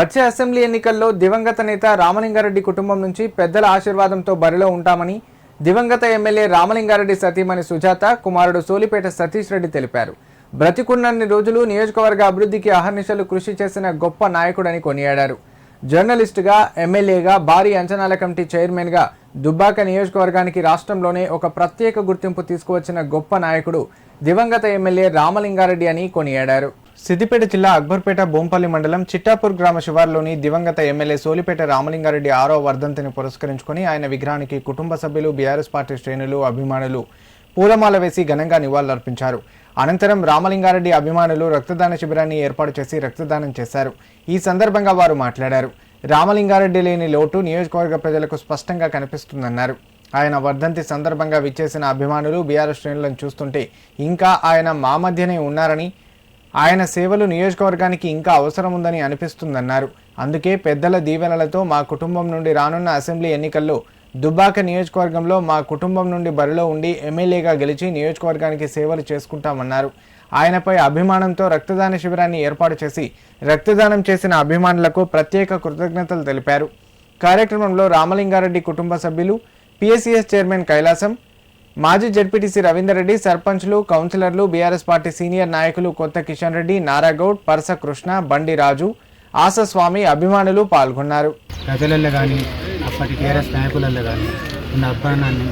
వచ్చే అసెంబ్లీ ఎన్నికల్లో దివంగత నేత రామలింగారెడ్డి కుటుంబం నుంచి పెద్దల ఆశీర్వాదంతో బరిలో ఉంటామని దివంగత ఎమ్మెల్యే రామలింగారెడ్డి సతీమణి సుజాత కుమారుడు సోలిపేట సతీష్ రెడ్డి తెలిపారు. బ్రతికున్నన్ని రోజులు నియోజకవర్గ అభివృద్ధికి అహర్నిశలు కృషి చేసిన గొప్ప నాయకుడని కొనియాడారు. జర్నలిస్టుగా, ఎమ్మెల్యేగా, భారీ అంచనాల కమిటీ చైర్మన్గా దుబ్బాక నియోజకవర్గానికి రాష్ట్రంలోనే ఒక ప్రత్యేక గుర్తింపు తీసుకువచ్చిన గొప్ప నాయకుడు దివంగత ఎమ్మెల్యే రామలింగారెడ్డి అని కొనియాడారు. సిద్దిపేట జిల్లా అక్బర్పేట బోంపల్లి మండలం చిట్టాపూర్ గ్రామ శివార్లోని దివంగత ఎమ్మెల్యే సోలిపేట రామలింగారెడ్డి 6వ వర్ధంతిని పురస్కరించుకుని ఆయన విగ్రహానికి కుటుంబ సభ్యులు, బీఆర్ఎస్ పార్టీ శ్రేణులు, అభిమానులు పూలమాల వేసి ఘనంగా నివాళులర్పించారు. అనంతరం రామలింగారెడ్డి అభిమానులు రక్తదాన శిబిరాన్ని ఏర్పాటు చేసి రక్తదానం చేశారు. ఈ సందర్భంగా వారు మాట్లాడారు. రామలింగారెడ్డి లేని లోటు నియోజకవర్గ ప్రజలకు స్పష్టంగా కనిపిస్తుందన్నారు. ఆయన వర్ధంతి సందర్భంగా విచ్చేసిన అభిమానులు, బీఆర్ఎస్ శ్రేణులను చూస్తుంటే ఇంకా ఆయన మా మధ్యనే ఉన్నారని, ఆయన సేవలు నియోజకవర్గానికి ఇంకా అవసరం ఉందని అనిపిస్తుందన్నారు. అందుకే పెద్దల దీవెనలతో మా కుటుంబం నుండి రానున్న అసెంబ్లీ ఎన్నికల్లో దుబ్బాక నియోజకవర్గంలో మా కుటుంబం నుండి బరిలో ఉండి ఎమ్మెల్యేగా గెలిచి నియోజకవర్గానికి సేవలు చేసుకుంటామన్నారు. ఆయనపై అభిమానంతో రక్తదాన శిబిరాన్ని ఏర్పాటు చేసి రక్తదానం చేసిన అభిమానులకు ప్రత్యేక కృతజ్ఞతలు తెలిపారు. కార్యక్రమంలో రామలింగారెడ్డి కుటుంబ సభ్యులు, పిఎస్సిఎస్ చైర్మన్ కైలాసం, మాజీ జడ్పీటీసీ రవీందర్ రెడ్డి, సర్పంచ్లు, కౌన్సిలర్లు, బీఆర్ఎస్ పార్టీ సీనియర్ నాయకులు కొత్త కిషన్ రెడ్డి, నారాగౌడ్, పరస కృష్ణ, బండి రాజు, ఆశస్వామి, అభిమానులు పాల్గొన్నారు. ప్రజలలో కానీ అప్పటి టీఆర్ఎస్ నాయకులలో కానీ ఉన్న అభిమానాన్ని,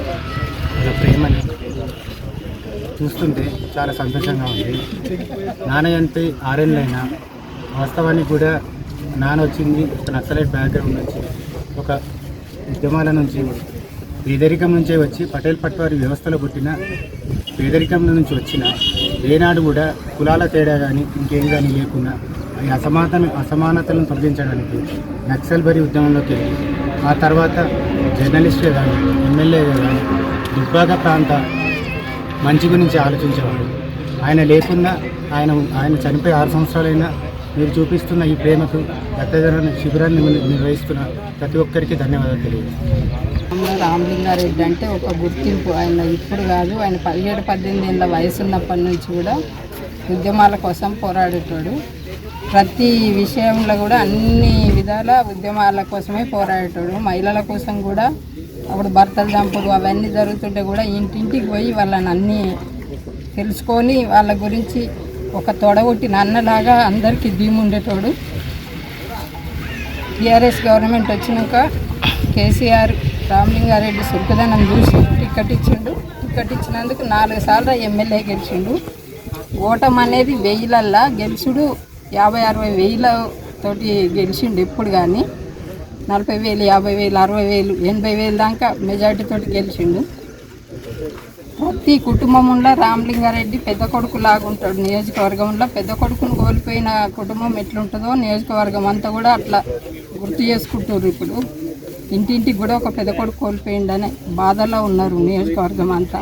ప్రేమని చూస్తుంటే చాలా సంతోషంగా ఉంది. నాన్నయంటే 6 ఏళ్ళైనా వాస్తవానికి కూడా నాన్న వచ్చింది ఒక నక్సలైట్ బ్యాక్గ్రౌండ్ నుంచి, ఒక ఉద్యమాల నుంచి, పేదరికం నుంచే వచ్చి పటేల్ పట్వారి వ్యవస్థలో పుట్టిన పేదరికం నుంచి వచ్చిన ఏనాడు కూడా కులాల తేడా కానీ ఇంకేం కానీ లేకుండా ఈ అసమానతలను తొలగించడానికి నక్సల్బరీ ఉద్యమంలోకి వెళ్ళి ఆ తర్వాత జర్నలిస్ట్గా కానీ, ఎమ్మెల్యేగా కానీ దుబ్బాక ప్రాంత మంచి గురించి ఆలోచించేవాడు. ఆయన లేకుండా ఆయన చనిపోయి 6 సంవత్సరాలైనా మీరు చూపిస్తున్న ఈ ప్రేమకు రక్తదాన శిబిరాన్ని నిర్వహిస్తున్న ప్రతి ఒక్కరికి ధన్యవాదాలు తెలియజేస్తున్నాను. రామలింగారెడ్డి అంటే ఒక గుర్తింపు. ఆయన ఇప్పుడు కాదు, ఆయన 17-18 ఏళ్ళ వయసు ఉన్నప్పటి నుంచి కూడా ఉద్యమాల కోసం పోరాడేటోడు. ప్రతి విషయంలో కూడా అన్ని విధాల ఉద్యమాల కోసమే పోరాడేటోడు. మహిళల కోసం కూడా అప్పుడు భర్తల చంపుడు అవన్నీ జరుగుతుంటే కూడా ఇంటింటికి పోయి వాళ్ళని అన్నీ తెలుసుకొని వాళ్ళ గురించి ఒక తొడగొట్టిన అన్నలాగా అందరికీ ధీముండేటోడు. టీఆర్ఎస్ గవర్నమెంట్ వచ్చినాక కేసీఆర్ రామలింగారెడ్డి సుఖదనం చూసి టికెట్ ఇచ్చిండు. టికెట్ ఇచ్చినందుకు 4 సార్లు ఎమ్మెల్యే గెలిచిండు. ఓటం అనేది 1000లల్లా గెలుచుడు 50-60 వేల తోటి గెలిచిండు. ఎప్పుడు కానీ 40,000, 50,000, 60,000, 80,000 దాకా మెజార్టీతోటి గెలిచిండు. ప్రతి కుటుంబంలో రామలింగారెడ్డి పెద్ద కొడుకు లాగా ఉంటాడు. నియోజకవర్గంలో పెద్ద కొడుకును కోల్పోయిన కుటుంబం ఎట్లుంటుందో నియోజకవర్గం అంతా కూడా అట్లా గుర్తు చేసుకుంటారు. ఇప్పుడు ఇంటింటికి కూడా ఒక పెద్ద కొడుకు కోల్పోయిండనే బాధలో ఉన్నారు నియోజకవర్గం అంతా.